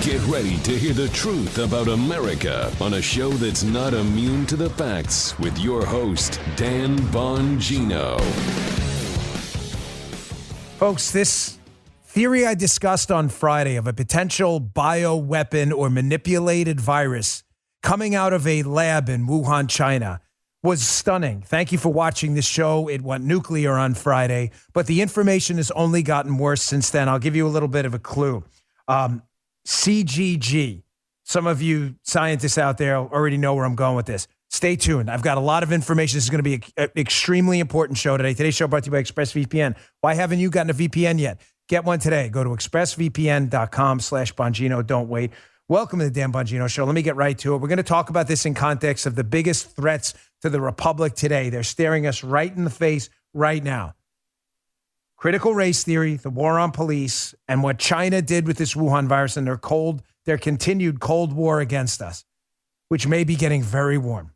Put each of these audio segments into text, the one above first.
Get ready to hear the truth about America on a show that's not immune to the facts with your host, Dan Bongino. Folks, this theory I discussed on Friday of a potential bioweapon or manipulated virus coming out of a lab in Wuhan, China, was stunning. Thank you for watching this show. It went nuclear on Friday, but the information has only gotten worse since then. I'll give you a little bit of a clue. CGG. Some of you scientists out there already know where I'm going with this. Stay tuned. I've got a lot of information. This is going to be an extremely important show today. Today's show brought to you by ExpressVPN. Why haven't you gotten a VPN yet? Get one today. Go to expressvpn.com/Bongino. Don't wait. Welcome to the Dan Bongino Show. Let me get right to it. We're going to talk about this in context of the biggest threats to the Republic today. They're staring us right in the face right now. Critical race theory, the war on police, and what China did with this Wuhan virus and their continued Cold War against us, which may be getting very warm.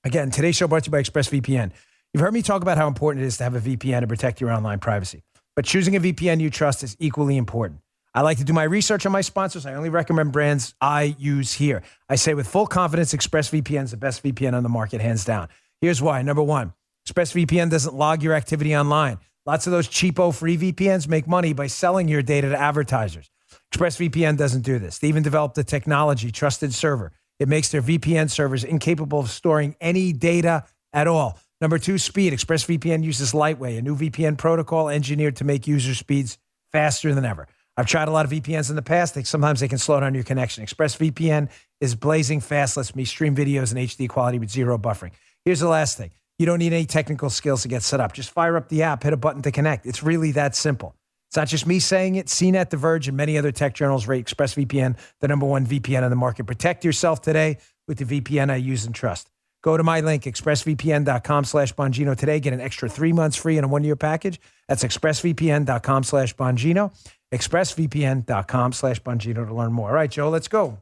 Again, today's show brought to you by ExpressVPN. You've heard me talk about how important it is to have a VPN to protect your online privacy, but choosing a VPN you trust is equally important. I like to do my research on my sponsors. I only recommend brands I use here. I say with full confidence, ExpressVPN is the best VPN on the market, hands down. Here's why. Number one, ExpressVPN doesn't log your activity online. Lots of those cheapo free VPNs make money by selling your data to advertisers. ExpressVPN doesn't do this. They even developed a technology, trusted server. It makes their VPN servers incapable of storing any data at all. Number two, speed. ExpressVPN uses Lightway, a new VPN protocol engineered to make user speeds faster than ever. I've tried a lot of VPNs in the past. Sometimes they can slow down your connection. ExpressVPN is blazing fast, lets me stream videos in HD quality with zero buffering. Here's the last thing. You don't need any technical skills to get set up. Just fire up the app, hit a button to connect. It's really that simple. It's not just me saying it. CNET, The Verge, and many other tech journals rate ExpressVPN the number one VPN on the market. Protect yourself today with the VPN I use and trust. Go to my link, expressvpn.com/Bongino today. Get an extra 3 months free and a 1-year package. That's expressvpn.com/Bongino. expressvpn.com/Bongino to learn more. All right, Joe, let's go.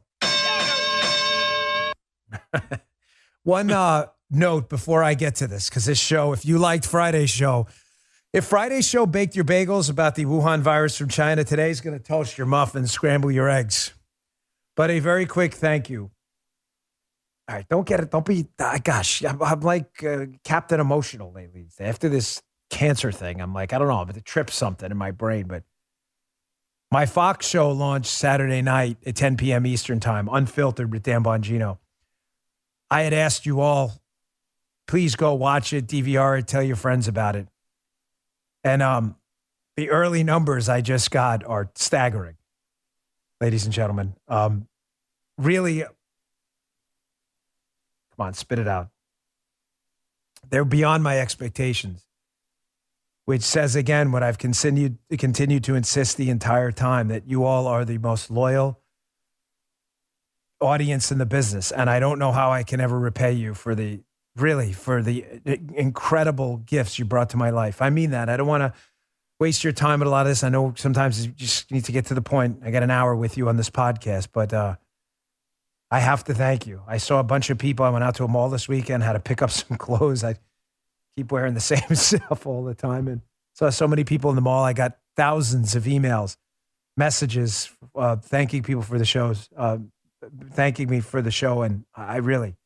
One note before I get to this, because this show, if you liked Friday's show, if Friday's show baked your bagels about the Wuhan virus from China, today's going to toast your muffins, scramble your eggs. But a very quick thank you. All right, don't get it. Don't be, gosh, I'm like Captain Emotional lately. After this cancer thing, I'm like, I don't know, I'm going to trip something in my brain. But my Fox show launched Saturday night at 10 p.m. Eastern time, Unfiltered with Dan Bongino. I had asked you all, please go watch it, DVR it, tell your friends about it. And the early numbers I just got are staggering, ladies and gentlemen. Really, come on, spit it out. They're beyond my expectations, which says, again, what I've continued to insist the entire time, that you all are the most loyal audience in the business. And I don't know how I can ever repay you for the incredible gifts you brought to my life. I mean that. I don't want to waste your time with a lot of this. I know sometimes you just need to get to the point. I got an hour with you on this podcast, but I have to thank you. I saw a bunch of people. I went out to a mall this weekend, had to pick up some clothes. I keep wearing the same stuff all the time. And saw so many people in the mall. I got thousands of emails, messages, thanking people for the shows, thanking me for the show. And I really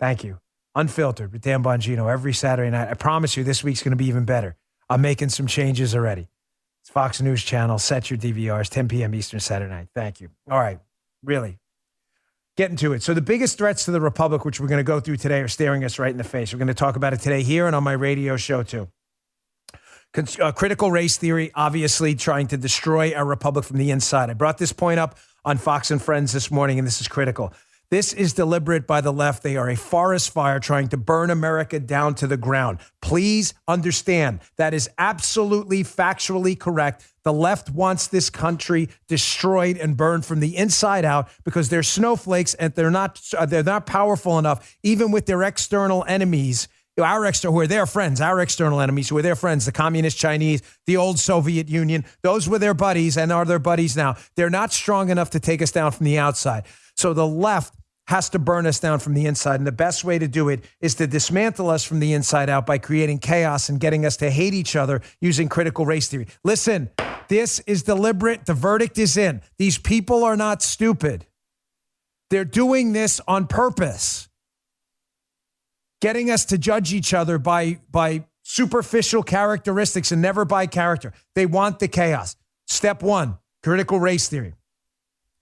thank you. Unfiltered with Dan Bongino every Saturday night. I promise you this week's going to be even better. I'm making some changes already. It's Fox News Channel. Set your DVRs, 10 p.m. Eastern Saturday night. Thank you. All right. Really. Getting to it. So the biggest threats to the Republic, which we're going to go through today, are staring us right in the face. We're going to talk about it today here and on my radio show too. Critical race theory, obviously trying to destroy our Republic from the inside. I brought this point up on Fox and Friends this morning, and this is critical. This is deliberate by the left. They are a forest fire trying to burn America down to the ground. Please understand that is absolutely factually correct. The left wants this country destroyed and burned from the inside out because they're snowflakes and they're not powerful enough, even with their external enemies. Who are their friends, our external enemies, who are their friends, the communist Chinese, the old Soviet Union. Those were their buddies and are their buddies now. They're not strong enough to take us down from the outside. So the left has to burn us down from the inside. And the best way to do it is to dismantle us from the inside out by creating chaos and getting us to hate each other using critical race theory. Listen, this is deliberate. The verdict is in. These people are not stupid. They're doing this on purpose, getting us to judge each other by superficial characteristics and never by character. They want the chaos. Step one, critical race theory.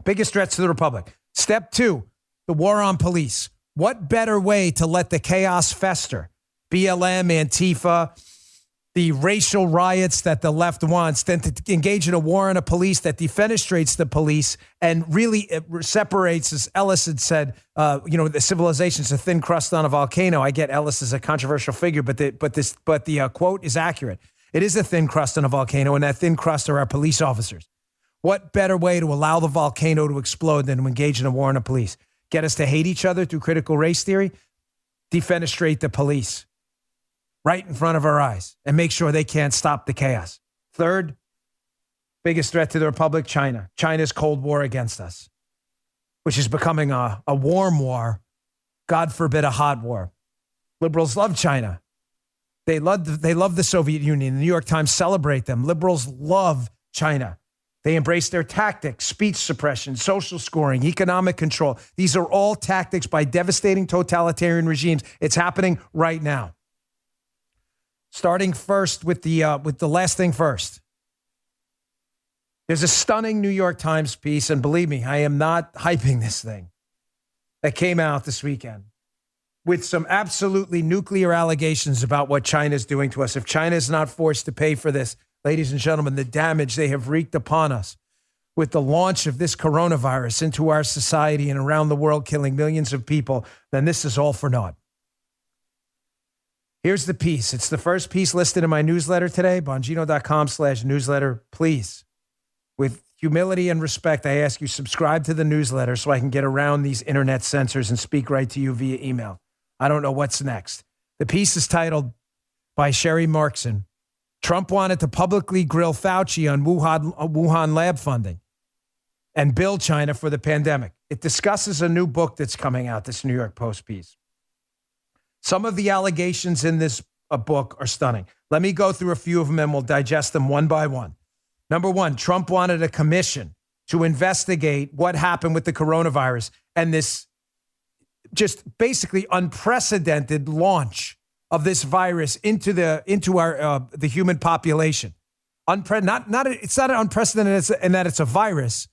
Biggest threats to the republic. Step two, the war on police. What better way to let the chaos fester? BLM, Antifa, the racial riots that the left wants, than to engage in a war on a police that defenestrates the police and really it separates, as Ellis had said, the civilization's a thin crust on a volcano. I get Ellis as a controversial figure, but the quote is accurate. It is a thin crust on a volcano, and that thin crust are our police officers. What better way to allow the volcano to explode than to engage in a war on the police? Get us to hate each other through critical race theory, defenestrate the police right in front of our eyes and make sure they can't stop the chaos. Third, biggest threat to the republic, China. China's Cold War against us, which is becoming a warm war, God forbid a hot war. Liberals love China. They love the Soviet Union. The New York Times celebrate them. Liberals love China. They embrace their tactics, speech suppression, social scoring, economic control. These are all tactics by devastating totalitarian regimes. It's happening right now. Starting first with the last thing first. There's a stunning New York Times piece, and believe me, I am not hyping this thing, that came out this weekend with some absolutely nuclear allegations about what China's doing to us. If China is not forced to pay for this, ladies and gentlemen, the damage they have wreaked upon us with the launch of this coronavirus into our society and around the world, killing millions of people, then this is all for naught. Here's the piece. It's the first piece listed in my newsletter today, bongino.com/newsletter. Please, with humility and respect, I ask you subscribe to the newsletter so I can get around these internet censors and speak right to you via email. I don't know what's next. The piece is titled by Sherry Markson, Trump wanted to publicly grill Fauci on Wuhan lab funding and bill China for the pandemic. It discusses a new book that's coming out, this New York Post piece. Some of the allegations in this book are stunning. Let me go through a few of them and we'll digest them one by one. Number one, Trump wanted a commission to investigate what happened with the coronavirus and this just basically unprecedented launch of this virus into the human population. It's not unprecedented in that it's a virus.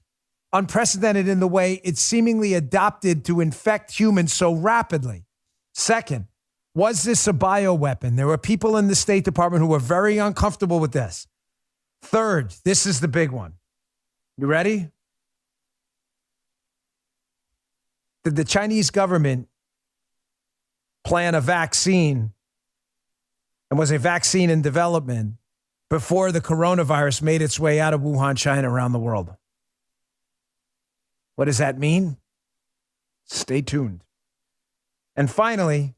Unprecedented in the way it's seemingly adopted to infect humans so rapidly. Second, was this a bioweapon? There were people in the State Department who were very uncomfortable with this. Third, this is the big one. You ready? Did the Chinese government plan a vaccine and was a vaccine in development before the coronavirus made its way out of Wuhan, China, around the world? What does that mean? Stay tuned. And finally,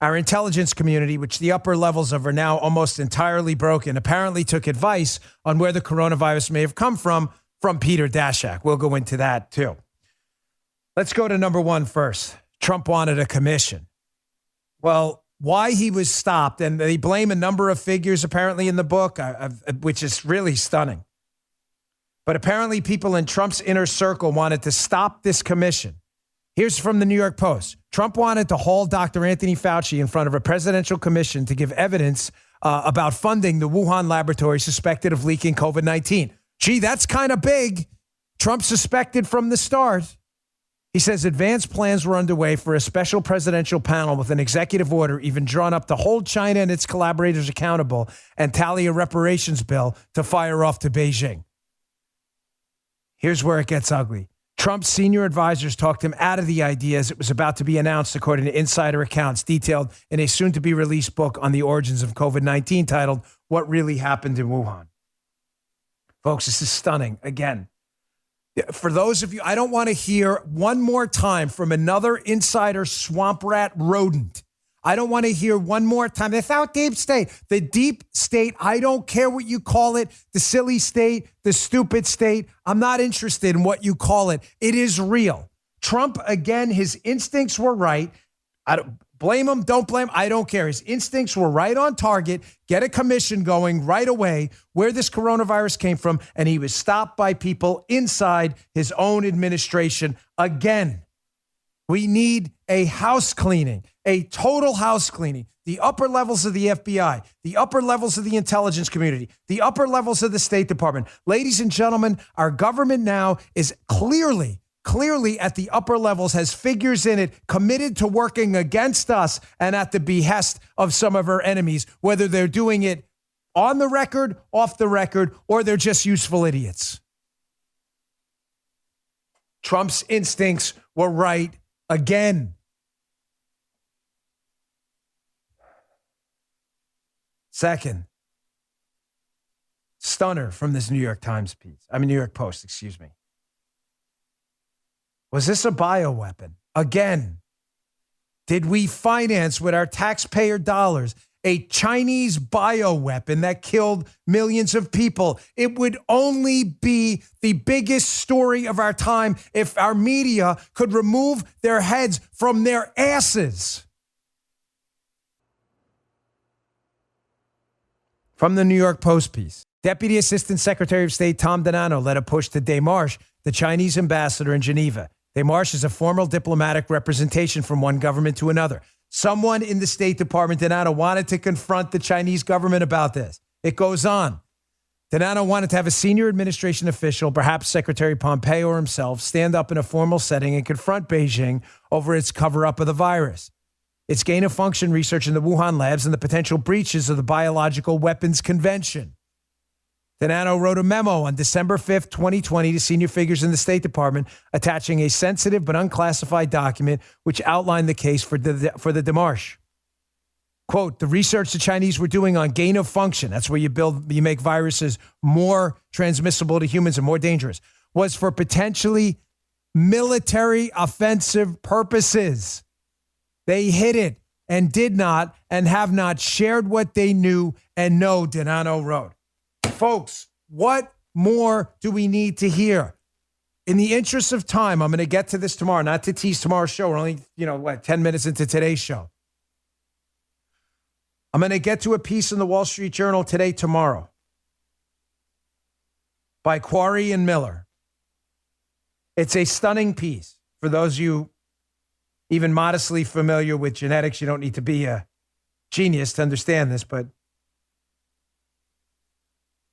our intelligence community, which the upper levels of are now almost entirely broken, apparently took advice on where the coronavirus may have come from Peter Daszak. We'll go into that too. Let's go to number one first. Trump wanted a commission. Well, why he was stopped, and they blame a number of figures apparently in the book, which is really stunning. But apparently people in Trump's inner circle wanted to stop this commission. Here's from the New York Post. Trump wanted to haul Dr. Anthony Fauci in front of a presidential commission to give evidence about funding the Wuhan laboratory suspected of leaking COVID-19. Gee, that's kind of big. Trump suspected from the start. He says advanced plans were underway for a special presidential panel with an executive order even drawn up to hold China and its collaborators accountable and tally a reparations bill to fire off to Beijing. Here's where it gets ugly. Trump's senior advisors talked him out of the idea as it was about to be announced, according to insider accounts detailed in a soon-to-be-released book on the origins of COVID-19 titled, What Really Happened in Wuhan. Folks, this is stunning. Again, for those of you, I don't want to hear one more time from another insider swamp rat rodent. I don't want to hear one more time. Without deep state, the deep state, I don't care what you call it, the silly state, the stupid state. I'm not interested in what you call it. It is real. Trump, again, his instincts were right. I don't blame him, don't blame him, I don't care. His instincts were right on target. Get a commission going right away where this coronavirus came from, and he was stopped by people inside his own administration. Again, we need a house cleaning, a total house cleaning. The upper levels of the FBI, the upper levels of the intelligence community, the upper levels of the State Department. Ladies and gentlemen, our government now is clearly at the upper levels, has figures in it committed to working against us and at the behest of some of our enemies, whether they're doing it on the record, off the record, or they're just useful idiots. Trump's instincts were right again. Second, stunner from this New York Post, excuse me. Was this a bioweapon? Again, did we finance with our taxpayer dollars a Chinese bioweapon that killed millions of people? It would only be the biggest story of our time if our media could remove their heads from their asses. From the New York Post piece, Deputy Assistant Secretary of State Tom Donano led a push to démarche the Chinese ambassador in Geneva. Démarche is a formal diplomatic representation from one government to another. Someone in the State Department, Donano, wanted to confront the Chinese government about this. It goes on. Donano wanted to have a senior administration official, perhaps Secretary Pompeo or himself, stand up in a formal setting and confront Beijing over its cover-up of the virus, its gain-of-function research in the Wuhan labs, and the potential breaches of the Biological Weapons Convention. Donano wrote a memo on December 5th, 2020 to senior figures in the State Department attaching a sensitive but unclassified document which outlined the case for the démarche. Quote, the research the Chinese were doing on gain of function, that's where you make viruses more transmissible to humans and more dangerous, was for potentially military offensive purposes. They hid it and did not and have not shared what they knew and know, Donano wrote. Folks, what more do we need to hear? In the interest of time, I'm going to get to this tomorrow, not to tease tomorrow's show. We're only, 10 minutes into today's show. I'm going to get to a piece in the Wall Street Journal tomorrow by Quarry and Miller. It's a stunning piece. For those of you even modestly familiar with genetics, you don't need to be a genius to understand this, but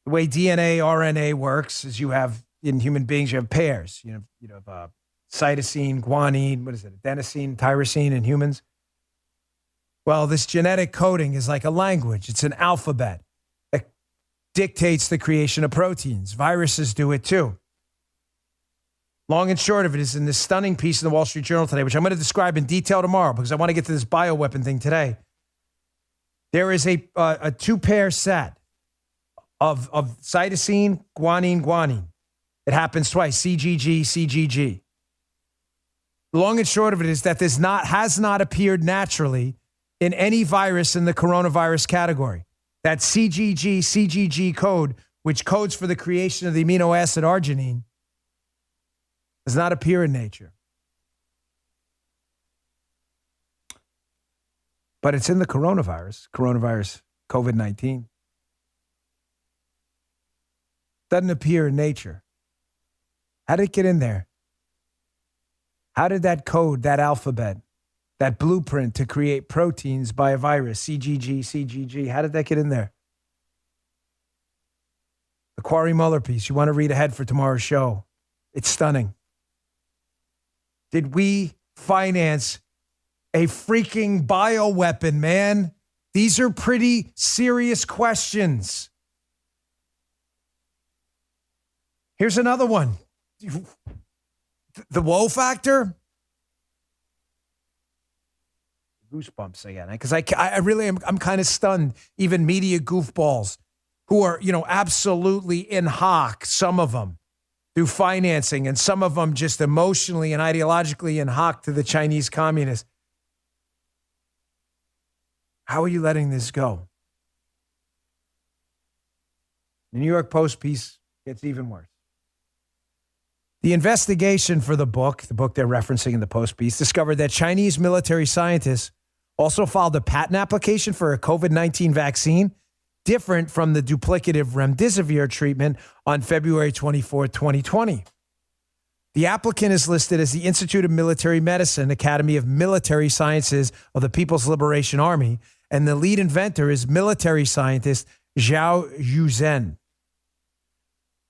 the way DNA, RNA works is you have, in human beings, you have pairs. You have cytosine, guanine, adenosine, tyrosine in humans. Well, this genetic coding is like a language. It's an alphabet that dictates the creation of proteins. Viruses do it too. Long and short of it is in this stunning piece in the Wall Street Journal today, which I'm going to describe in detail tomorrow because I want to get to this bioweapon thing today. There is a two-pair set of cytosine, guanine. It happens twice, CGG. Long and short of it is that this has not appeared naturally in any virus in the coronavirus category. That CGG code, which codes for the creation of the amino acid arginine, does not appear in nature. But it's in the coronavirus COVID-19. Doesn't appear in nature. How did it get in there? How did that code, that alphabet, that blueprint to create proteins by a virus, CGG, how did that get in there? The Quarry Muller piece, you want to read ahead for tomorrow's show. It's stunning. Did we finance a freaking bioweapon, man? These are pretty serious questions. Here's another one. The woe factor? Goosebumps again, because I really am. I'm kind of stunned. Even media goofballs who are, absolutely in hock, some of them, through financing, and some of them just emotionally and ideologically in hock to the Chinese communists. How are you letting this go? The New York Post piece gets even worse. The investigation for the book they're referencing in the Post piece, discovered that Chinese military scientists also filed a patent application for a COVID-19 vaccine different from the duplicative remdesivir treatment on February 24, 2020. The applicant is listed as the Institute of Military Medicine, Academy of Military Sciences of the People's Liberation Army, and the lead inventor is military scientist Zhao Yuzhen.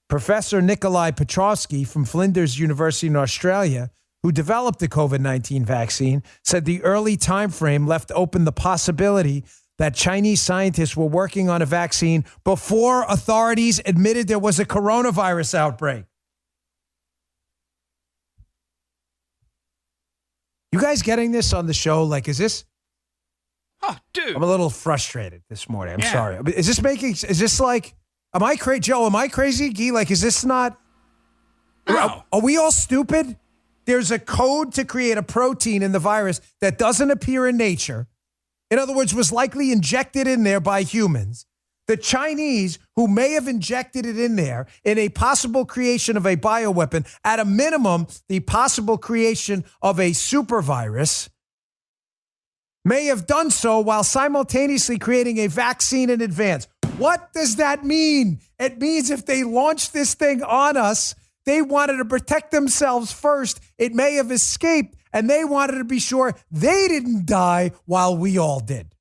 Professor Nikolai Petrovsky from Flinders University in Australia, who developed the COVID-19 vaccine, said the early time frame left open the possibility that Chinese scientists were working on a vaccine before authorities admitted there was a coronavirus outbreak. You guys getting this on the show? Like, is this? Oh, dude. I'm a little frustrated this morning. I'm sorry. Is this like, am I crazy? Joe, am I crazy? Guy, like, is this not? No. Are we all stupid? There's a code to create a protein in the virus that doesn't appear in nature. In other words, was likely injected in there by humans. The Chinese, who may have injected it in there in a possible creation of a bioweapon, at a minimum, the possible creation of a super virus, may have done so while simultaneously creating a vaccine in advance. What does that mean? It means if they launched this thing on us, they wanted to protect themselves first. It may have escaped, and they wanted to be sure they didn't die while we all did.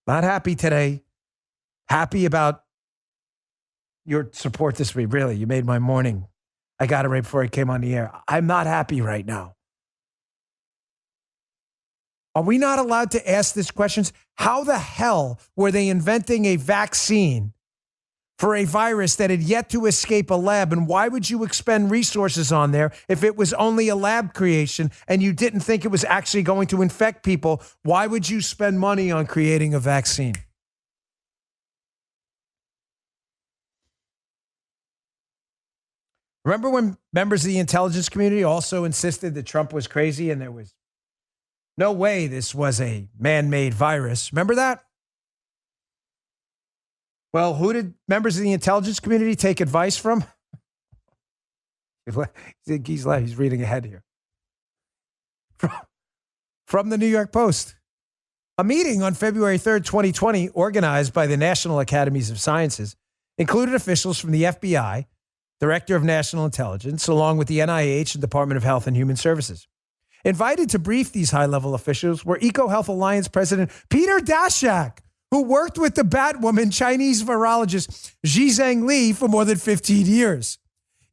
Not happy today. Happy about your support this week. Really, you made my morning. I got it right before I came on the air. I'm not happy right now. Are we not allowed to ask these questions? How the hell were they inventing a vaccine for a virus that had yet to escape a lab? And why would you expend resources on there if it was only a lab creation and you didn't think it was actually going to infect people? Why would you spend money on creating a vaccine? Remember when members of the intelligence community also insisted that Trump was crazy and there was no way this was a man-made virus? Remember that? Well, who did members of the intelligence community take advice from? He's reading ahead here. From the New York Post. A meeting on February 3rd, 2020, organized by the National Academies of Sciences, included officials from the FBI, Director of National Intelligence, along with the NIH and Department of Health and Human Services. Invited to brief these high-level officials were EcoHealth Alliance President Peter Daszak, who worked with the Batwoman Chinese virologist Zhizheng Li for more than 15 years.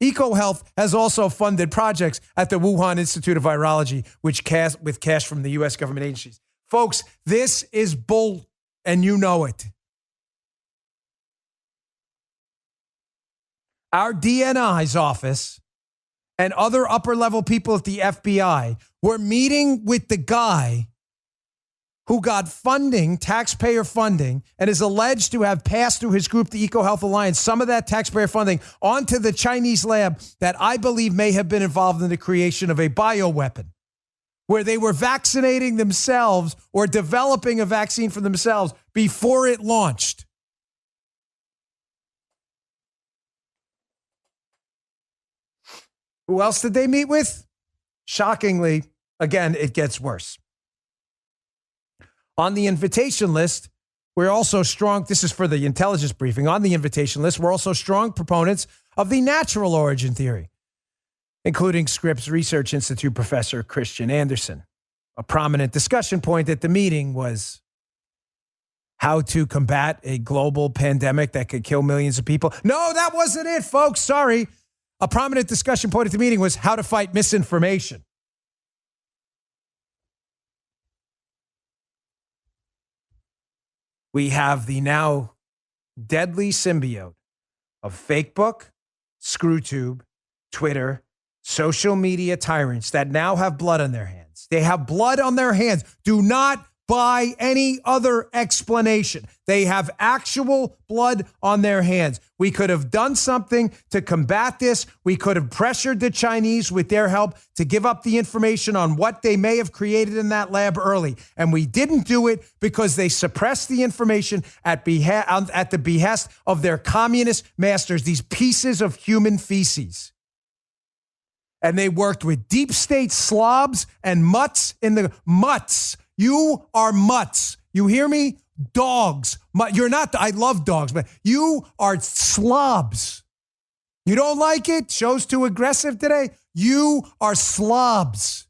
EcoHealth has also funded projects at the Wuhan Institute of Virology, with cash from the U.S. government agencies. Folks, this is bull, and you know it. Our DNI's office and other upper-level people at the FBI were meeting with the guy who got funding, taxpayer funding, and is alleged to have passed through his group, the EcoHealth Alliance, some of that taxpayer funding onto the Chinese lab that I believe may have been involved in the creation of a bioweapon, where they were vaccinating themselves or developing a vaccine for themselves before it launched. Who else did they meet with? Shockingly, again, it gets worse. On the invitation list, we're also strong. This is for the intelligence briefing. On the invitation list, we're also strong proponents of the natural origin theory, including Scripps Research Institute professor Christian Anderson. A prominent discussion point at the meeting was how to combat a global pandemic that could kill millions of people. No, that wasn't it, folks. Sorry. A prominent discussion point at the meeting was how to fight misinformation. We have the now deadly symbiote of Fakebook, ScrewTube, Twitter, social media tyrants that now have blood on their hands. They have blood on their hands. Do not buy any other explanation. They have actual blood on their hands. We could have done something to combat this. We could have pressured the Chinese with their help to give up the information on what they may have created in that lab early. And we didn't do it because they suppressed the information at the behest of their communist masters, these pieces of human feces. And they worked with deep state slobs and mutts in the mutts. You are mutts. You hear me? Dogs. You're not, I love dogs, but you are slobs. You don't like it? Show's too aggressive today? You are slobs.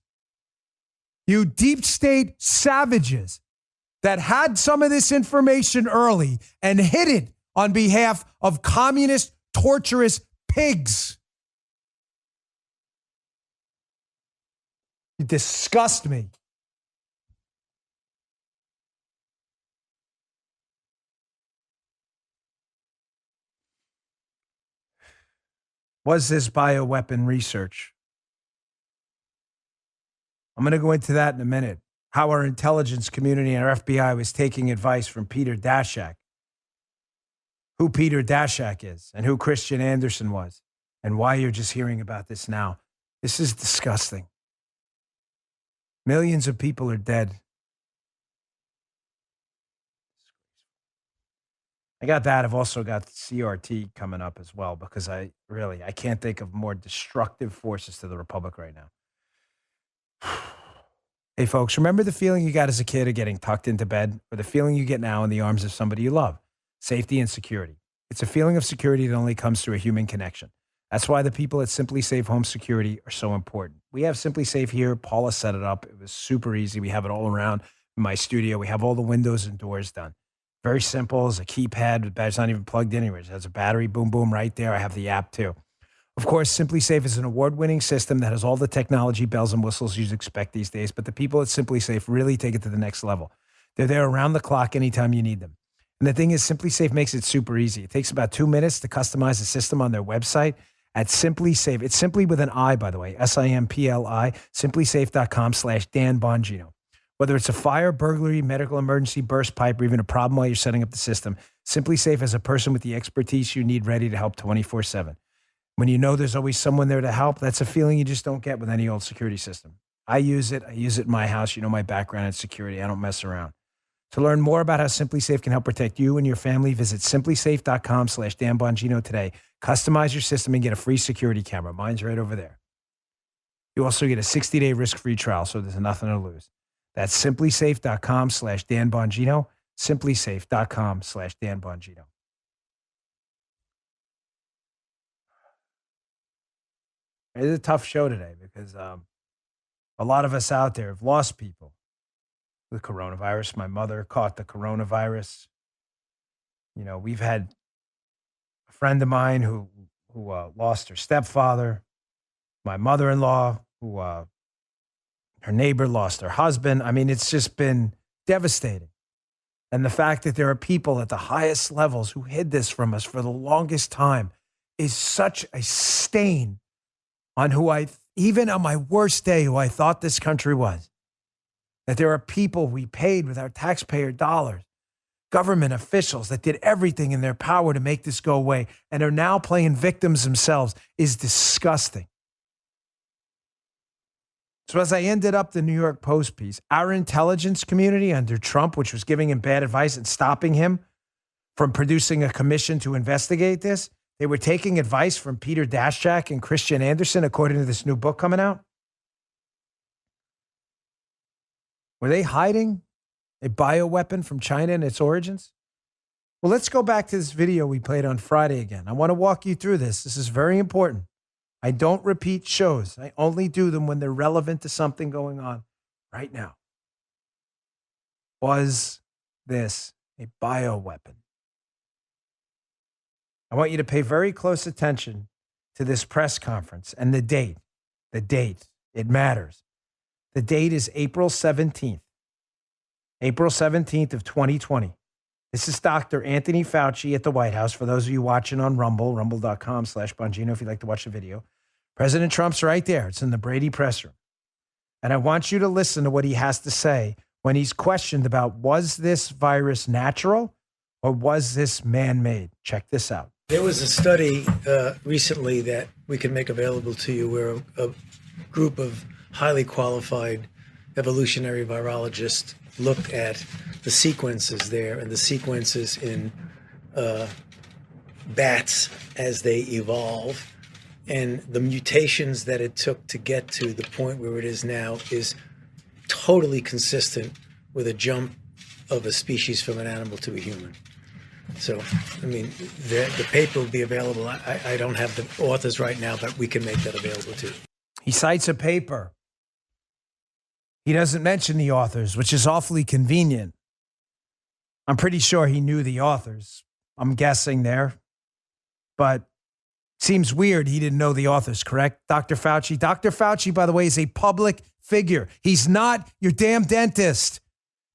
You deep state savages that had some of this information early and hid it on behalf of communist, torturous pigs. You disgust me. Was this bioweapon research? I'm going to go into that in a minute. How our intelligence community and our FBI was taking advice from Peter Daszak. Who Peter Daszak is and who Christian Anderson was and why you're just hearing about this now. This is disgusting. Millions of people are dead. I got that. I've also got CRT coming up as well because I can't think of more destructive forces to the Republic right now. Hey, folks, remember the feeling you got as a kid of getting tucked into bed or the feeling you get now in the arms of somebody you love? Safety and security. It's a feeling of security that only comes through a human connection. That's why the people at Simply Safe Home Security are so important. We have Simply Safe here. Paula set it up. It was super easy. We have it all around in my studio. We have all the windows and doors done. Very simple. It's a keypad. It's not even plugged in anywhere. It has a battery. Boom, boom, right there. I have the app too. Of course, Simply Safe is an award-winning system that has all the technology, bells and whistles you'd expect these days. But the people at Simply Safe really take it to the next level. They're there around the clock anytime you need them. And the thing is, Simply Safe makes it super easy. It takes about 2 minutes to customize the system on their website at Simply Safe. It's simply with an I, by the way, SIMPLI, simplysafe.com/Dan Bongino. Whether it's a fire, burglary, medical emergency, burst pipe, or even a problem while you're setting up the system, Simply Safe has a person with the expertise you need ready to help 24/7. When you know there's always someone there to help, that's a feeling you just don't get with any old security system. I use it in my house. You know my background in security. I don't mess around. To learn more about how Simply Safe can help protect you and your family, visit simplysafe.com/Dan Bongino today. Customize your system and get a free security camera. Mine's right over there. You also get a 60-day risk-free trial, so there's nothing to lose. That's simplysafe.com/Dan Bongino, simplysafe.com/Dan Bongino. It's a tough show today because a lot of us out there have lost people. The coronavirus. My mother caught the coronavirus. You know, we've had a friend of mine who lost her stepfather. My mother-in-law, who her neighbor lost her husband. I mean, it's just been devastating. And the fact that there are people at the highest levels who hid this from us for the longest time is such a stain on who even on my worst day, who I thought this country was. That there are people we paid with our taxpayer dollars, government officials that did everything in their power to make this go away and are now playing victims themselves is disgusting. So as I ended up the New York Post piece, our intelligence community under Trump, which was giving him bad advice and stopping him from producing a commission to investigate this, they were taking advice from Peter Daszak and Christian Anderson, according to this new book coming out. Were they hiding a bioweapon from China and its origins? Well, let's go back to this video we played on Friday again. I want to walk you through this. This is very important. I don't repeat shows. I only do them when they're relevant to something going on right now. Was this a bioweapon? I want you to pay very close attention to this press conference and the date. The date. It matters. The date is April 17th. April 17th of 2020. This is Dr. Anthony Fauci at the White House. For those of you watching on Rumble, rumble.com/Bongino if you'd like to watch the video. President Trump's right there. It's in the Brady press room. And I want you to listen to what he has to say when he's questioned about, was this virus natural or was this man-made? Check this out. There was a study recently that we can make available to you where a group of highly qualified evolutionary virologists looked at the sequences there and the sequences in bats as they evolve. And the mutations that it took to get to the point where it is now is totally consistent with a jump of a species from an animal to a human. So, I mean, the paper will be available. I don't have the authors right now, but we can make that available too. He cites a paper. He doesn't mention the authors, which is awfully convenient. I'm pretty sure he knew the authors. I'm guessing there. But seems weird he didn't know the authors, correct, Dr. Fauci? Dr. Fauci, by the way, is a public figure. He's not your damn dentist.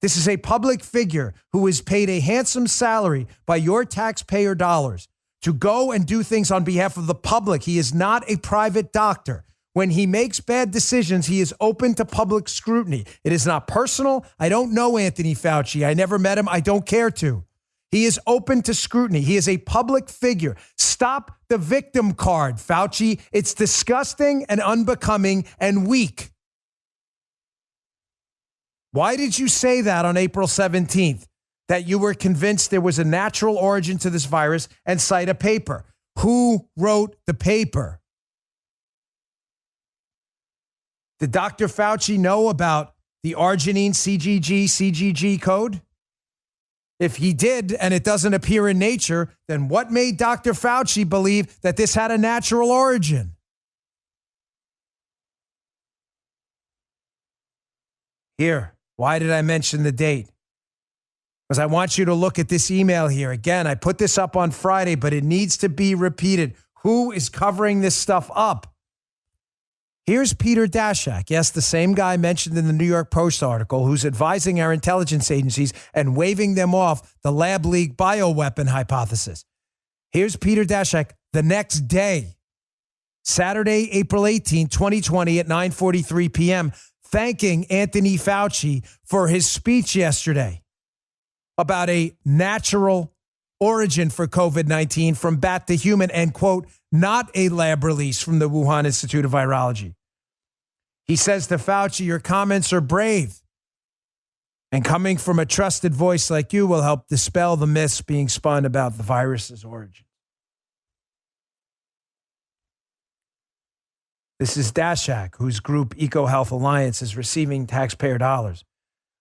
This is a public figure who is paid a handsome salary by your taxpayer dollars to go and do things on behalf of the public. He is not a private doctor. When he makes bad decisions, he is open to public scrutiny. It is not personal. I don't know Anthony Fauci. I never met him. I don't care to. He is open to scrutiny. He is a public figure. Stop the victim card, Fauci. It's disgusting and unbecoming and weak. Why did you say that on April 17th, that you were convinced there was a natural origin to this virus and cite a paper? Who wrote the paper? Did Dr. Fauci know about the arginine CGG code? If he did and it doesn't appear in nature, then what made Dr. Fauci believe that this had a natural origin? Here, why did I mention the date? Because I want you to look at this email here. Again, I put this up on Friday, but it needs to be repeated. Who is covering this stuff up? Here's Peter Daszak. Yes, the same guy mentioned in the New York Post article who's advising our intelligence agencies and waving them off the lab leak bioweapon hypothesis. Here's Peter Daszak the next day, Saturday, April 18, 2020 at 9:43 p.m., thanking Anthony Fauci for his speech yesterday about a natural origin for COVID-19 from bat to human and, quote, not a lab release from the Wuhan Institute of Virology. He says to Fauci, your comments are brave. And coming from a trusted voice like you will help dispel the myths being spun about the virus's origin. This is Daszak, whose group EcoHealth Alliance is receiving taxpayer dollars,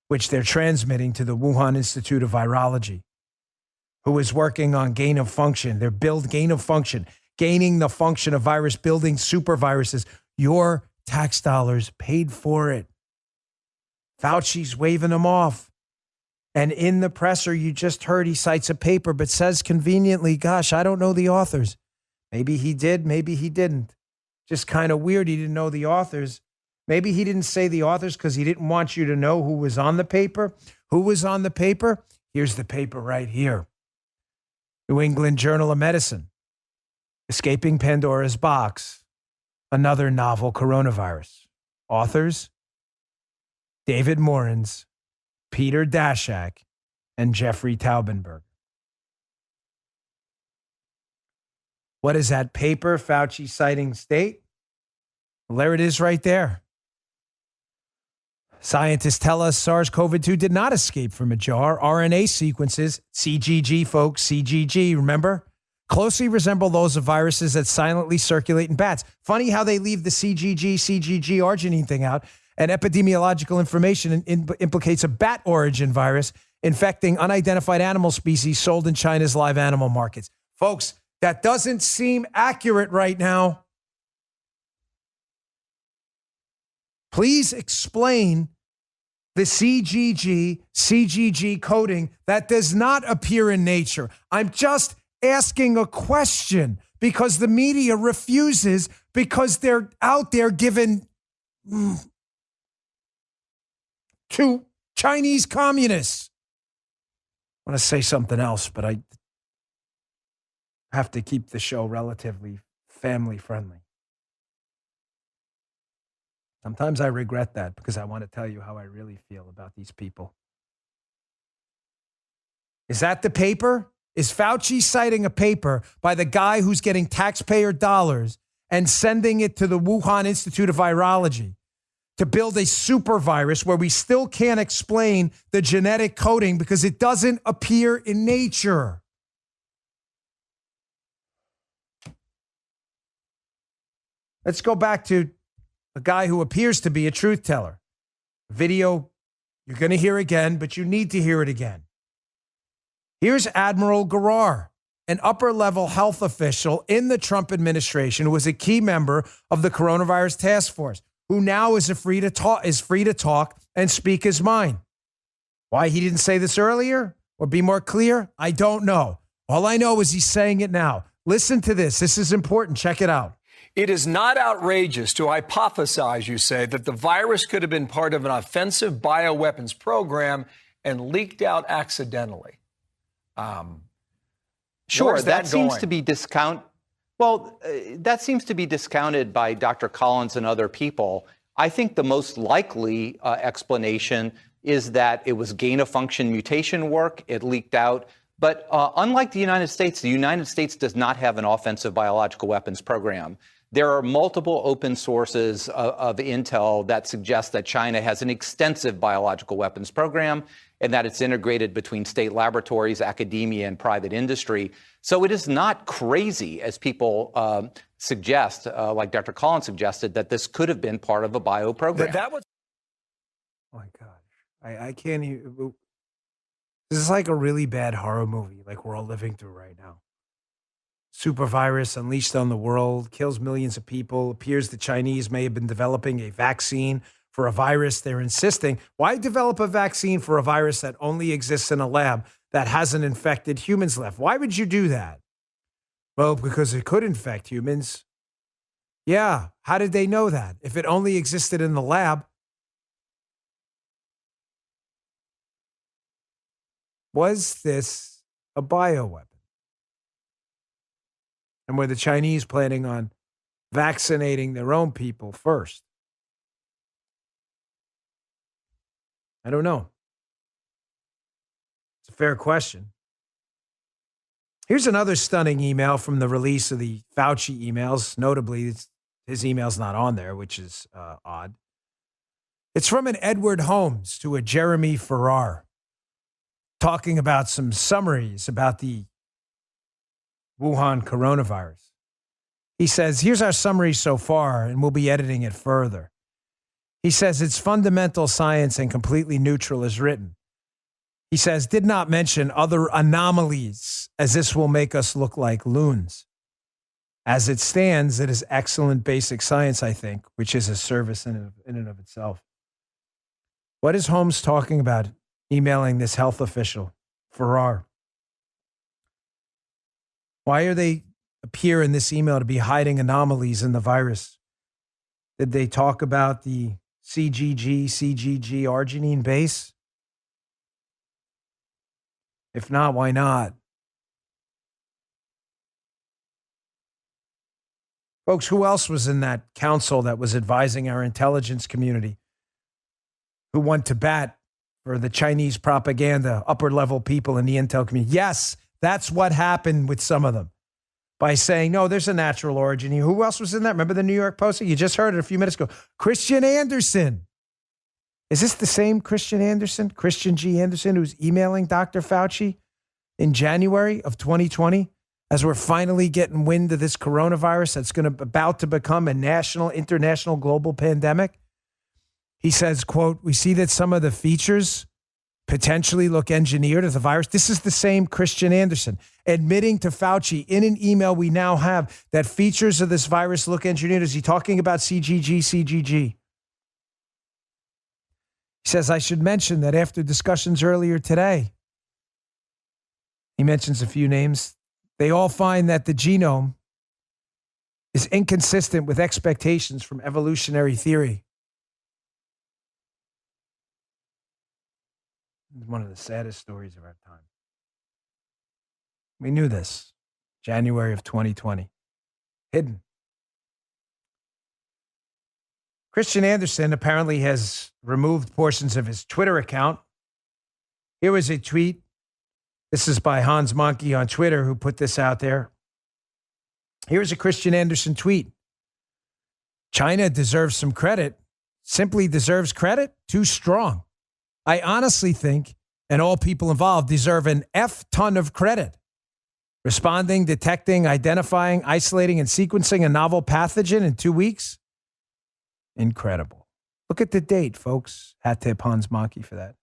which they're transmitting to the Wuhan Institute of Virology, who is working on gain of function. They're gain of function, gaining the function of virus, building super viruses. Your tax dollars paid for it. Fauci's waving them off. And in the presser, you just heard he cites a paper, but says conveniently, gosh, I don't know the authors. Maybe he did, maybe he didn't. Just kind of weird he didn't know the authors. Maybe he didn't say the authors because he didn't want you to know who was on the paper. Who was on the paper? Here's the paper right here. New England Journal of Medicine. Escaping Pandora's Box. Another novel coronavirus. Authors, David Morans, Peter Daszak, and Jeffrey Taubenberg. What is that paper Fauci citing state? Well, there it is right there. Scientists tell us SARS-CoV-2 did not escape from a jar. RNA sequences, CGG, folks, CGG, remember? Closely resemble those of viruses that silently circulate in bats. Funny how they leave the CGG arginine thing out. And epidemiological information implicates a bat origin virus infecting unidentified animal species sold in China's live animal markets. Folks, that doesn't seem accurate right now. Please explain the CGG coding that does not appear in nature. I'm just asking a question because the media refuses because they're out there giving to Chinese communists. I want to say something else, but I have to keep the show relatively family friendly. Sometimes I regret that because I want to tell you how I really feel about these people. Is that the paper? Is Fauci citing a paper by the guy who's getting taxpayer dollars and sending it to the Wuhan Institute of Virology to build a super virus where we still can't explain the genetic coding because it doesn't appear in nature? Let's go back to a guy who appears to be a truth teller. Video you're going to hear again, but you need to hear it again. Here's Admiral Garar, an upper-level health official in the Trump administration who was a key member of the coronavirus task force, who now is free to talk and speak his mind. Why he didn't say this earlier or be more clear, I don't know. All I know is he's saying it now. Listen to this. This is important. Check it out. It is not outrageous to hypothesize, you say, that the virus could have been part of an offensive bioweapons program and leaked out accidentally. Sure, that seems to be that seems to be discounted by Dr. Collins and other people. I think the most likely explanation is that it was gain-of-function mutation work. It leaked out. But unlike the United States does not have an offensive biological weapons program. There are multiple open sources of intel that suggest that China has an extensive biological weapons program and that it's integrated between state laboratories, academia, and private industry. So it is not crazy, as people suggest, like Dr. Collins suggested, that this could have been part of a bio program. Oh, my gosh. I can't even. This is like a really bad horror movie like we're all living through right now. Super virus unleashed on the world, kills millions of people. Appears the Chinese may have been developing a vaccine for a virus they're insisting. Why develop a vaccine for a virus that only exists in a lab that hasn't infected humans left? Why would you do that? Well, because it could infect humans. Yeah. How did they know that? If it only existed in the lab. Was this a bioweapon? And were the Chinese planning on vaccinating their own people first? I don't know. It's a fair question. Here's another stunning email from the release of the Fauci emails. Notably, his email's not on there, which is odd. It's from an Edward Holmes to a Jeremy Farrar, talking about some summaries about the Wuhan coronavirus. He says, here's our summary so far, and we'll be editing it further. He says, it's fundamental science and completely neutral as written. He says, did not mention other anomalies, as this will make us look like loons. As it stands, it is excellent basic science, I think, which is a service in and of itself. What is Holmes talking about emailing this health official, Farrar? Why are they appear in this email to be hiding anomalies in the virus? Did they talk about the CGG arginine base? If not, why not? Folks, who else was in that council that was advising our intelligence community? Who went to bat for the Chinese propaganda, upper-level people in the intel community? Yes, that's what happened with some of them. By saying, no, there's a natural origin here. Who else was in that? Remember the New York Post? You just heard it a few minutes ago. Christian Anderson. Is this the same Christian Anderson? Christian G. Anderson, who's emailing Dr. Fauci in January of 2020 as we're finally getting wind of this coronavirus that's about to become a national, international, global pandemic? He says, quote, we see that some of the features potentially look engineered as a virus. This is the same Christian Anderson admitting to Fauci in an email we now have that features of this virus look engineered. Is he talking about CGG? He says, I should mention that after discussions earlier today, he mentions a few names. They all find that the genome is inconsistent with expectations from evolutionary theory. One of the saddest stories of our time. We knew this. January of 2020. Hidden. Christian Anderson apparently has removed portions of his Twitter account. Here was a tweet. This is by Hans Monkey on Twitter, who put this out there. Here's a Christian Anderson tweet. China deserves some credit. Simply deserves credit? Too strong. I honestly think, and all people involved deserve an F ton of credit. Responding, detecting, identifying, isolating, and sequencing a novel pathogen in 2 weeks? Incredible. Look at the date, folks. Hat tip Hans Monkey for that.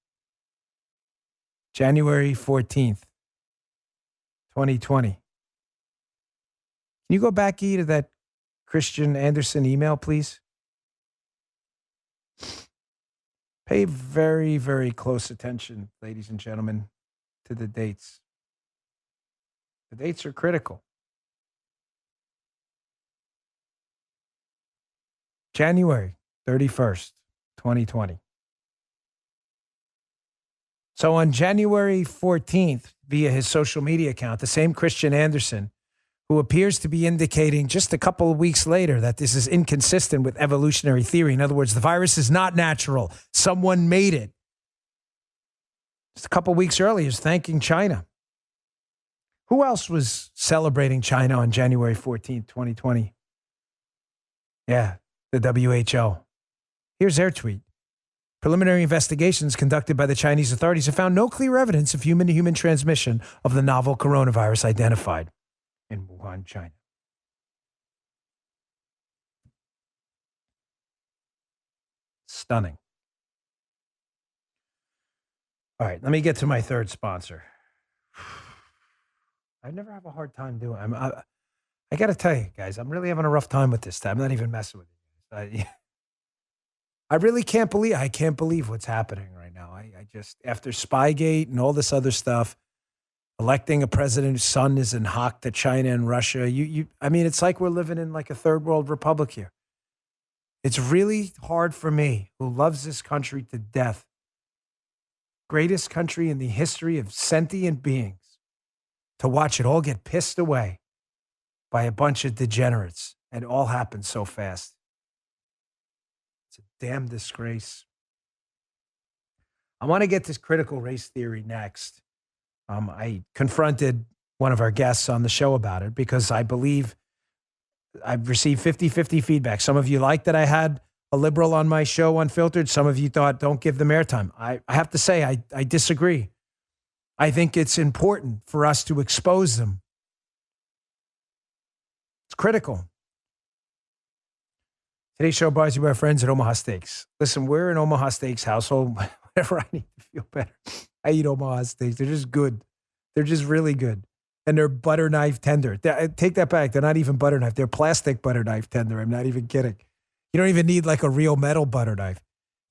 January 14th, 2020. Can you go back, E, to that Christian Anderson email, please? Pay very, very close attention, ladies and gentlemen, to the dates. The dates are critical. January 31st, 2020. So on January 14th, via his social media account, the same Christian Anderson, who appears to be indicating just a couple of weeks later that this is inconsistent with evolutionary theory. In other words, the virus is not natural. Someone made it. Just a couple of weeks earlier, is thanking China. Who else was celebrating China on January 14th, 2020? Yeah, the WHO. Here's their tweet. Preliminary investigations conducted by the Chinese authorities have found no clear evidence of human-to-human transmission of the novel coronavirus identified in Wuhan, China. Stunning. All right, let me get to my third sponsor. I never have a hard time doing it. I got to tell you, guys, I'm really having a rough time with this. I'm not even messing with you. I really can't believe what's happening right now. I just, after Spygate and all this other stuff, electing a president whose son is in hock to China and Russia, I mean, it's like we're living in like a third world republic here. It's really hard for me, who loves this country to death, greatest country in the history of sentient beings, to watch it all get pissed away by a bunch of degenerates. And it all happened so fast. It's a damn disgrace. I want to get to critical race theory next. I confronted one of our guests on the show about it because I believe I've received 50-50 feedback. Some of you liked that I had a liberal on my show, Unfiltered. Some of you thought, don't give them airtime. I have to say, I disagree. I think it's important for us to expose them. It's critical. Today's show brought to you by our friends at Omaha Steaks. Listen, we're an Omaha Steaks household. Whenever I need to feel better, I eat Omaha Steaks. They're just good. They're just really good. And they're butter knife tender. Take that back. They're not even butter knife. They're plastic butter knife tender. I'm not even kidding. You don't even need like a real metal butter knife.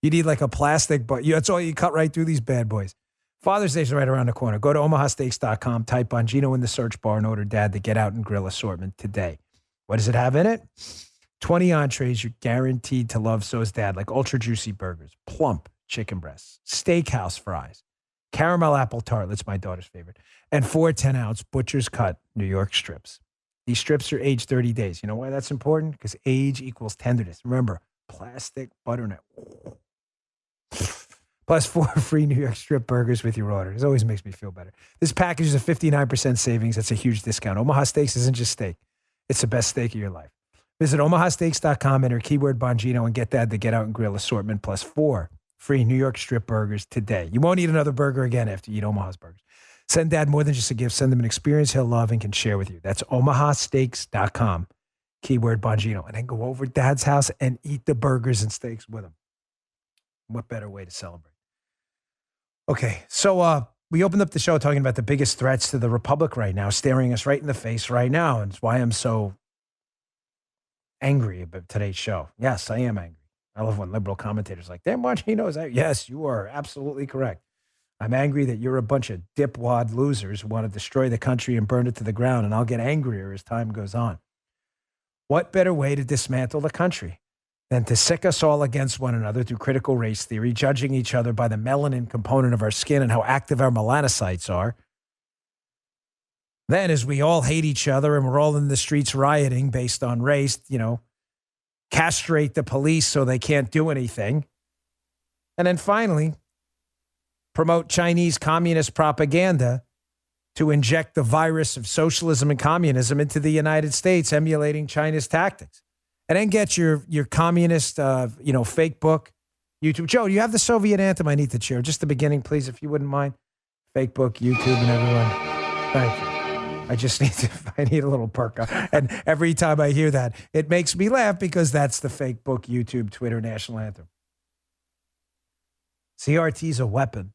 You need like a plastic, but that's all you cut right through these bad boys. Father's Day is right around the corner. Go to omahasteaks.com, type Bongino in the search bar, and order Dad the Get Out and Grill assortment today. What does it have in it? 20 entrees you're guaranteed to love, so is Dad, like ultra juicy burgers, plump chicken breasts, steakhouse fries, caramel apple tartlets, my daughter's favorite, and 4 10-ounce butcher's cut New York strips. These strips are aged 30 days. You know why that's important? Because age equals tenderness. Remember, plastic butter knife. Plus 4 free New York strip burgers with your order. It always makes me feel better. This package is a 59% savings. That's a huge discount. Omaha Steaks isn't just steak. It's the best steak of your life. Visit omahasteaks.com, enter keyword Bongino, and get Dad the Get Out and Grill assortment plus 4 free New York strip burgers today. You won't eat another burger again after you eat Omaha's burgers. Send Dad more than just a gift. Send him an experience he'll love and can share with you. That's omahasteaks.com, keyword Bongino. And then go over to Dad's house and eat the burgers and steaks with him. What better way to celebrate? Okay, so we opened up the show talking about the biggest threats to the republic right now, staring us right in the face right now. And it's why I'm so angry about today's show. Yes, I am angry. I love when liberal commentators are like, damn, Bongino is that? Yes, you are absolutely correct. I'm angry that you're a bunch of dipwad losers who want to destroy the country and burn it to the ground, and I'll get angrier as time goes on. What better way to dismantle the country than to sick us all against one another through critical race theory, judging each other by the melanin component of our skin and how active our melanocytes are? Then, as we all hate each other and we're all in the streets rioting based on race, castrate the police so they can't do anything. And then finally, promote Chinese communist propaganda to inject the virus of socialism and communism into the United States, emulating China's tactics. And then get your communist, fake book, YouTube. Joe, do you have the Soviet anthem I need to cheer? Just the beginning, please, if you wouldn't mind. Fake book, YouTube, and everyone. Thank you. I need a little perk. And every time I hear that, it makes me laugh because that's the fake book, YouTube, Twitter, national anthem. CRT is a weapon.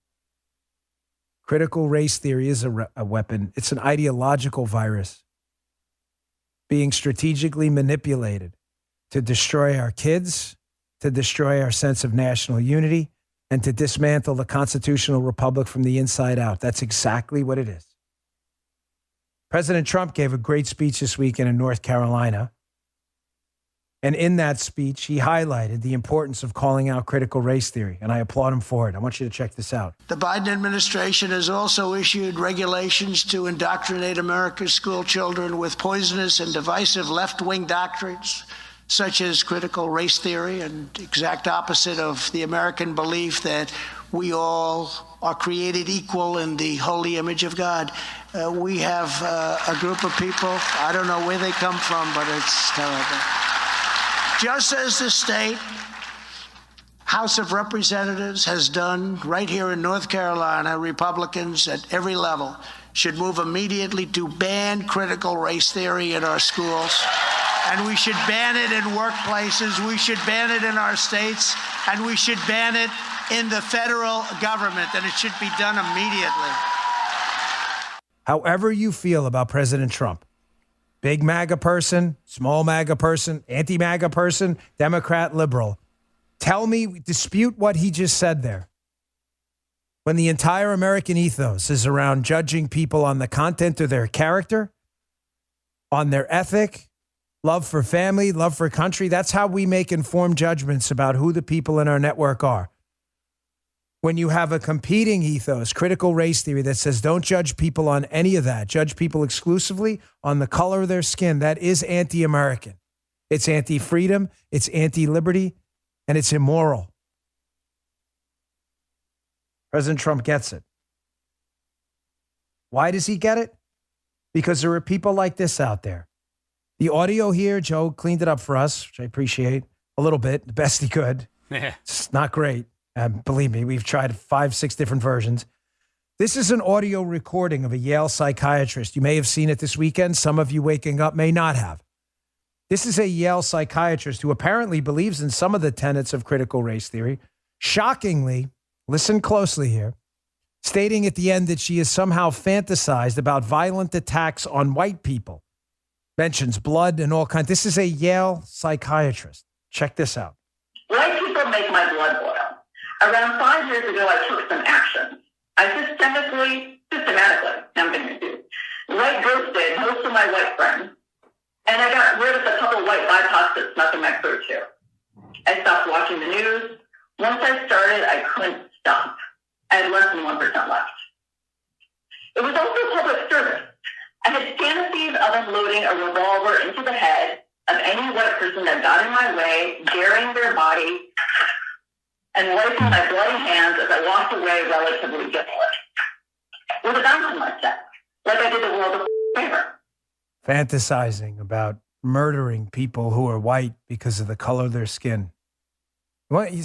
Critical race theory is a weapon. It's an ideological virus being strategically manipulated to destroy our kids, to destroy our sense of national unity, and to dismantle the constitutional republic from the inside out. That's exactly what it is. President Trump gave a great speech this weekend in North Carolina. And in that speech, he highlighted the importance of calling out critical race theory. And I applaud him for it. I want you to check this out. The Biden administration has also issued regulations to indoctrinate America's school children with poisonous and divisive left-wing doctrines, such as critical race theory, and exact opposite of the American belief that we all are created equal in the holy image of God. We have a group of people, I don't know where they come from, but it's terrible. Just as the state House of Representatives has done right here in North Carolina, Republicans at every level should move immediately to ban critical race theory in our schools. And we should ban it in workplaces, we should ban it in our states, and we should ban it in the federal government, and it should be done immediately. However you feel about President Trump, big MAGA person, small MAGA person, anti-MAGA person, Democrat, liberal, tell me, dispute what he just said there. When the entire American ethos is around judging people on the content of their character, on their ethic, love for family, love for country, that's how we make informed judgments about who the people in our network are. When you have a competing ethos, critical race theory that says don't judge people on any of that, judge people exclusively on the color of their skin, that is anti-American. It's anti-freedom, it's anti-liberty, and it's immoral. President Trump gets it. Why does he get it? Because there are people like this out there. The audio here, Joe cleaned it up for us, which I appreciate a little bit, the best he could. It's not great. Believe me, we've tried 5-6 different versions. This is an audio recording of a Yale psychiatrist. You may have seen it this weekend. Some of you waking up may not have. This is a Yale psychiatrist who apparently believes in some of the tenets of critical race theory. Shockingly, listen closely here, stating at the end that she has somehow fantasized about violent attacks on white people. Mentions blood and all kinds. This is a Yale psychiatrist. Check this out. White people make my blood boil. Around 5 years ago, I took some action. I systematically, I'm going to do, white ghosted most of my white friends. And I got rid of a couple white BIPOCs that snuck in my crew too. I stopped watching the news. Once I started, I couldn't stop. I had less than 1% left. It was also public service. I had fantasies of unloading a revolver into the head of any white person that got in my way, burying their body, and wiping my bloody hands as I walked away relatively guiltless. With a bouncing my step, like I did the world a favor. Fantasizing about murdering people who are white because of the color of their skin. You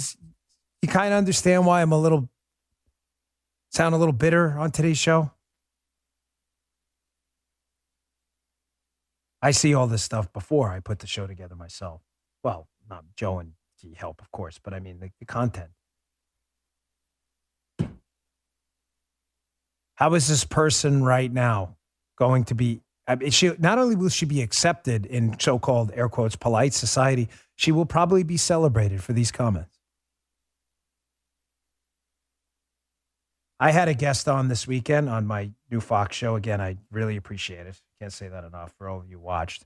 kind of understand why I'm sound a little bitter on today's show? I see all this stuff before I put the show together myself. Well, not Joe and G help, of course, but I mean the content. How is this person right now going to be? Not only will she be accepted in so-called, air quotes, polite society, she will probably be celebrated for these comments. I had a guest on this weekend on my new Fox show. Again, I really appreciate it. Can't say that enough for all of you who watched.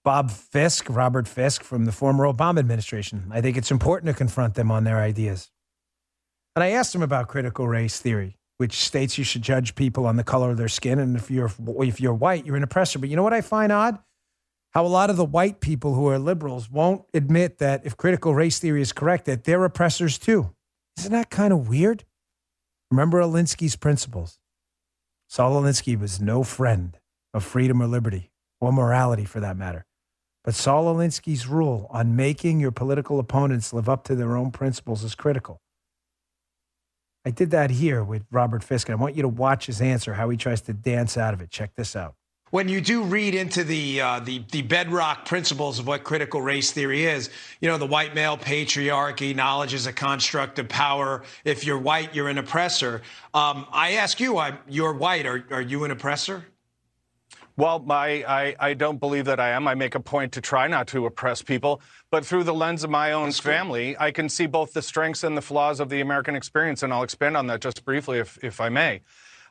Robert Fisk from the former Obama administration. I think it's important to confront them on their ideas. And I asked him about critical race theory, which states you should judge people on the color of their skin. And if you're white, you're an oppressor. But you know what I find odd? how a lot of the white people who are liberals won't admit that if critical race theory is correct, that they're oppressors too. Isn't that kind of weird? Remember Alinsky's principles. Saul Alinsky was no friend of freedom or liberty, or morality for that matter. But Saul Alinsky's rule on making your political opponents live up to their own principles is critical. I did that here with Robert Fisk, and I want you to watch his answer, how he tries to dance out of it. Check this out. When you do read into the bedrock principles of what critical race theory is, you know, the white male patriarchy, knowledge is a construct of power. If you're white, you're an oppressor. I ask you, you're white. Are you an oppressor? Well, I don't believe that I am. I make a point to try not to oppress people. But through the lens of my own family, I can see both the strengths and the flaws of the American experience. And I'll expand on that just briefly, if I may.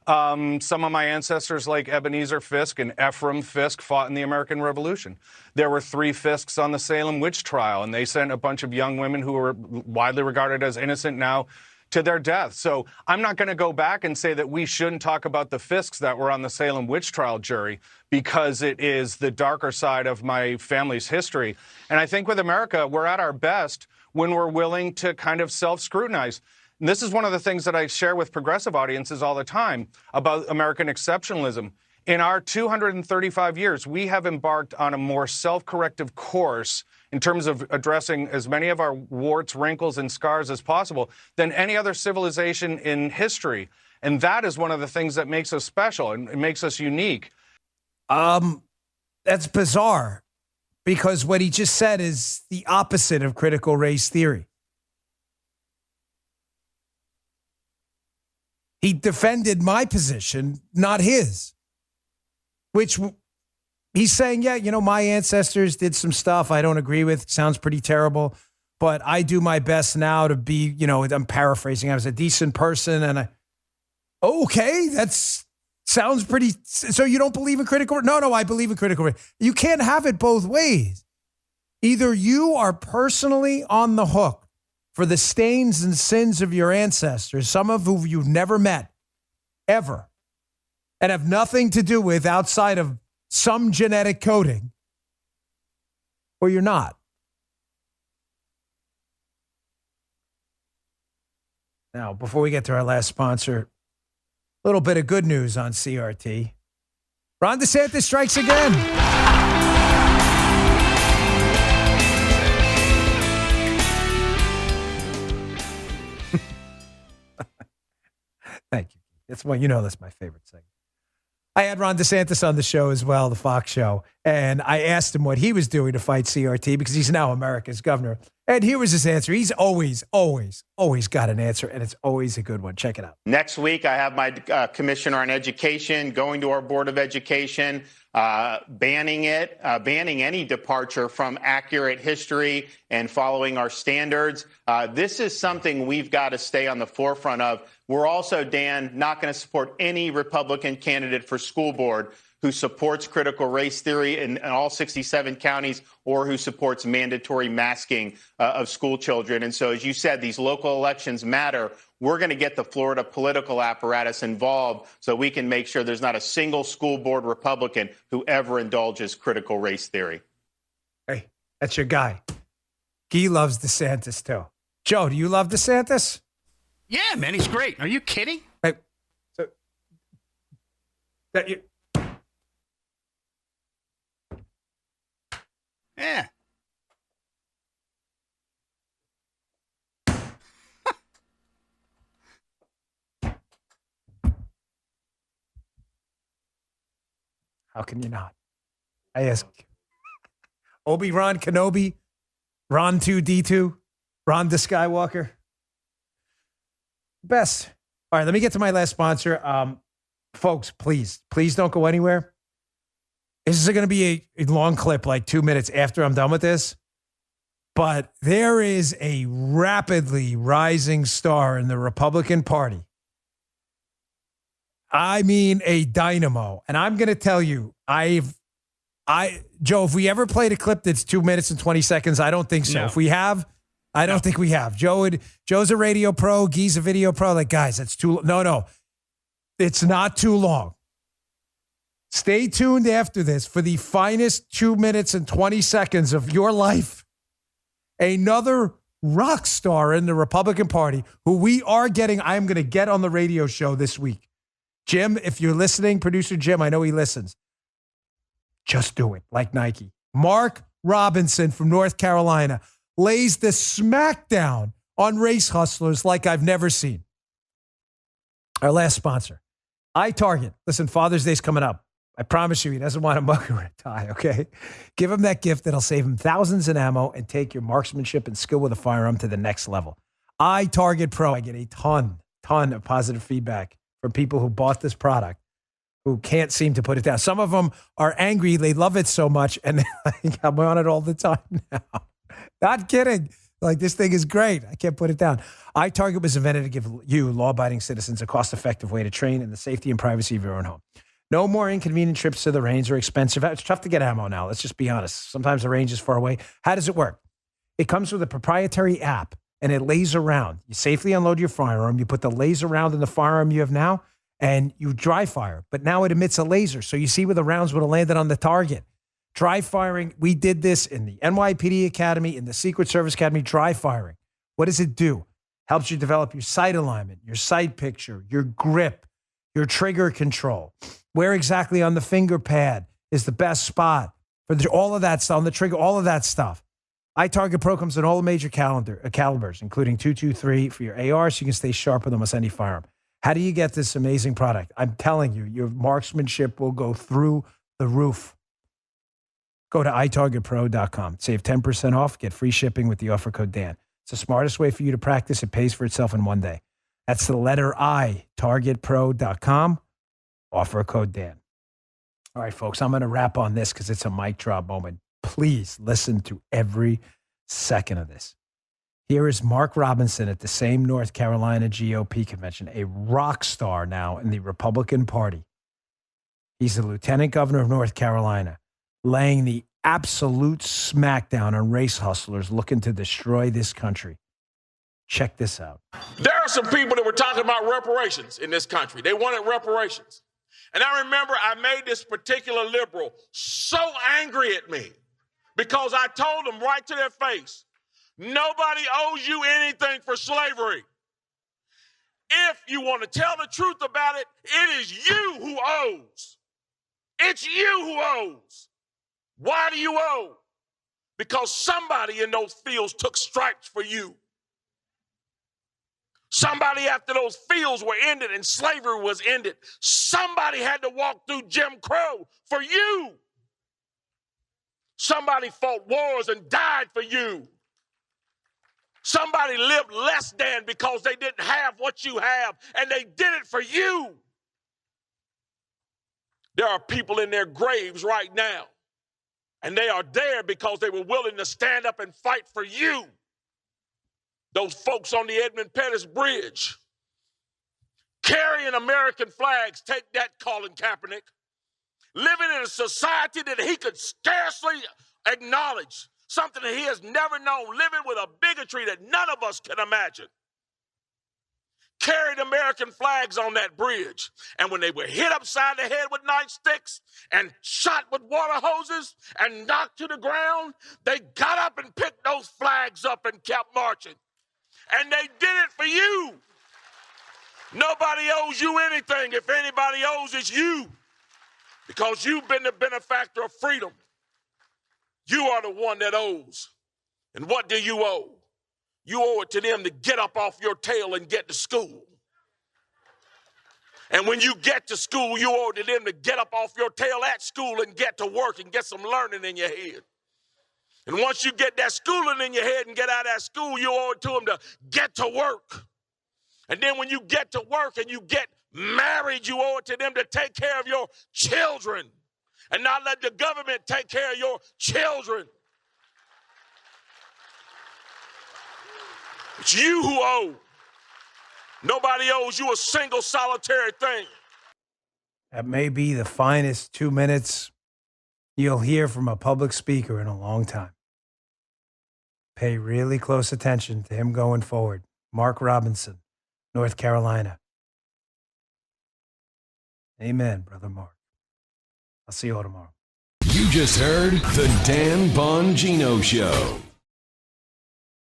Some of my ancestors, like Ebenezer Fisk and Ephraim Fisk, fought in the American Revolution. There were 3 Fisks on the Salem witch trial, and they sent a bunch of young women who were widely regarded as innocent now to their death. So I'm not going to go back and say that we shouldn't talk about the Fisks that were on the Salem witch trial jury, because it is the darker side of my family's history. And I think with America, we're at our best when we're willing to kind of self-scrutinize. And this is one of the things that I share with progressive audiences all the time about American exceptionalism. In our 235 years, we have embarked on a more self-corrective course in terms of addressing as many of our warts, wrinkles, and scars as possible than any other civilization in history. And that is one of the things that makes us special and it makes us unique. That's bizarre, because what he just said is the opposite of critical race theory. He defended my position, not his, which he's saying, yeah, you know, my ancestors did some stuff I don't agree with. Sounds pretty terrible, but I do my best now to be, you know, I'm paraphrasing. I was a decent person okay, sounds pretty, so you don't believe in critical? No, I believe in critical race. You can't have it both ways. Either you are personally on the hook for the stains and sins of your ancestors, some of whom you've never met, ever, and have nothing to do with outside of some genetic coding, or you're not. Now, before we get to our last sponsor, a little bit of good news on CRT. Ron DeSantis strikes again. Thank you. That's my favorite segment. I had Ron DeSantis on the show as well, the Fox show, and I asked him what he was doing to fight CRT because he's now America's governor. And here was his answer. He's always got an answer, and it's always a good one. Check it out. Next week, I have my commissioner on education going to our Board of Education, banning any departure from accurate history and following our standards. This is something we've got to stay on the forefront of. We're also, Dan, not going to support any Republican candidate for school board who supports critical race theory in all 67 counties or who supports mandatory masking of school children. And so, as you said, these local elections matter. We're going to get the Florida political apparatus involved so we can make sure there's not a single school board Republican who ever indulges critical race theory. Hey, that's your guy. Guy loves DeSantis, too. Joe, do you love DeSantis? Yeah, man, he's great. Are you kidding? Hey, so that you... Yeah. How can you not? I ask Obi-Wan Kenobi, Ron 2D2, Ron the Skywalker. Best. All right, let me get to my last sponsor. Folks, please don't go anywhere. This is going to be a long clip, like 2 minutes after I'm done with this. But there is a rapidly rising star in the Republican Party. I mean, a dynamo. And I'm going to tell you, Joe, if we ever played a clip that's 2 minutes and 20 seconds, I don't think so. No. If we have, I don't think we have. Joe's a radio pro. Guy's a video pro. Like, guys, that's too, no. It's not too long. Stay tuned after this for the finest 2 minutes and 20 seconds of your life. Another rock star in the Republican Party who we are getting, I'm going to get on the radio show this week. Jim, if you're listening, producer Jim, I know he listens. Just do it, like Nike. Mark Robinson from North Carolina lays the smackdown on race hustlers like I've never seen. Our last sponsor, iTarget. Listen, Father's Day's coming up. I promise you, he doesn't want a mug or a tie, okay? Give him that gift that'll save him thousands in ammo and take your marksmanship and skill with a firearm to the next level. iTarget Pro. I get a ton of positive feedback from people who bought this product who can't seem to put it down. Some of them are angry. They love it so much, and I'm on it all the time now. Not kidding. Like, this thing is great. I can't put it down. iTarget was invented to give you, law-abiding citizens, a cost-effective way to train in the safety and privacy of your own home. No more inconvenient trips to the range or expensive. It's tough to get ammo now. Let's just be honest. Sometimes the range is far away. How does it work? It comes with a proprietary app, and it laser round. You safely unload your firearm. You put the laser round in the firearm you have now, and you dry fire. But now it emits a laser, so you see where the rounds would have landed on the target. Dry firing, we did this in the NYPD Academy, in the Secret Service Academy, dry firing. What does it do? Helps you develop your sight alignment, your sight picture, your grip, your trigger control. Where exactly on the finger pad is the best spot for all of that stuff, on the trigger, all of that stuff. iTarget Pro comes in all the major calibers, including .223 for your AR, so you can stay sharp with almost any firearm. How do you get this amazing product? I'm telling you, your marksmanship will go through the roof. Go to itargetpro.com. Save 10% off. Get free shipping with the offer code Dan. It's the smartest way for you to practice. It pays for itself in one day. That's the letter I, targetpro.com. Offer code Dan. All right, folks, I'm going to wrap on this because it's a mic drop moment. Please listen to every second of this. Here is Mark Robinson at the same North Carolina GOP convention, a rock star now in the Republican Party. He's the lieutenant governor of North Carolina, laying the absolute smackdown on race hustlers looking to destroy this country. Check this out. There are some people that were talking about reparations in this country. They wanted reparations. And I remember I made this particular liberal so angry at me because I told them right to their face, nobody owes you anything for slavery. If you want to tell the truth about it, it is you who owes. It's you who owes. Why do you owe? Because somebody in those fields took stripes for you. Somebody, after those fields were ended and slavery was ended, somebody had to walk through Jim Crow for you. Somebody fought wars and died for you. Somebody lived less than because they didn't have what you have, and they did it for you. There are people in their graves right now, and they are there because they were willing to stand up and fight for you. Those folks on the Edmund Pettus Bridge carrying American flags, take that, Colin Kaepernick, living in a society that he could scarcely acknowledge, something that he has never known, living with a bigotry that none of us can imagine. Carried American flags on that bridge. And when they were hit upside the head with nightsticks and shot with water hoses and knocked to the ground, they got up and picked those flags up and kept marching. And they did it for you. Nobody owes you anything. If anybody owes, it's you. Because you've been the benefactor of freedom. You are the one that owes. And what do you owe? You owe it to them to get up off your tail and get to school. And when you get to school, you owe it to them to get up off your tail at school and get to work and get some learning in your head. And once you get that schooling in your head and get out of that school, you owe it to them to get to work. And then when you get to work and you get married, you owe it to them to take care of your children and not let the government take care of your children. It's you who owe. Nobody owes you a single solitary thing. That may be the finest 2 minutes you'll hear from a public speaker in a long time. Pay really close attention to him going forward. Mark Robinson, North Carolina. Amen, Brother Mark. I'll see you all tomorrow. You just heard The Dan Bongino Show.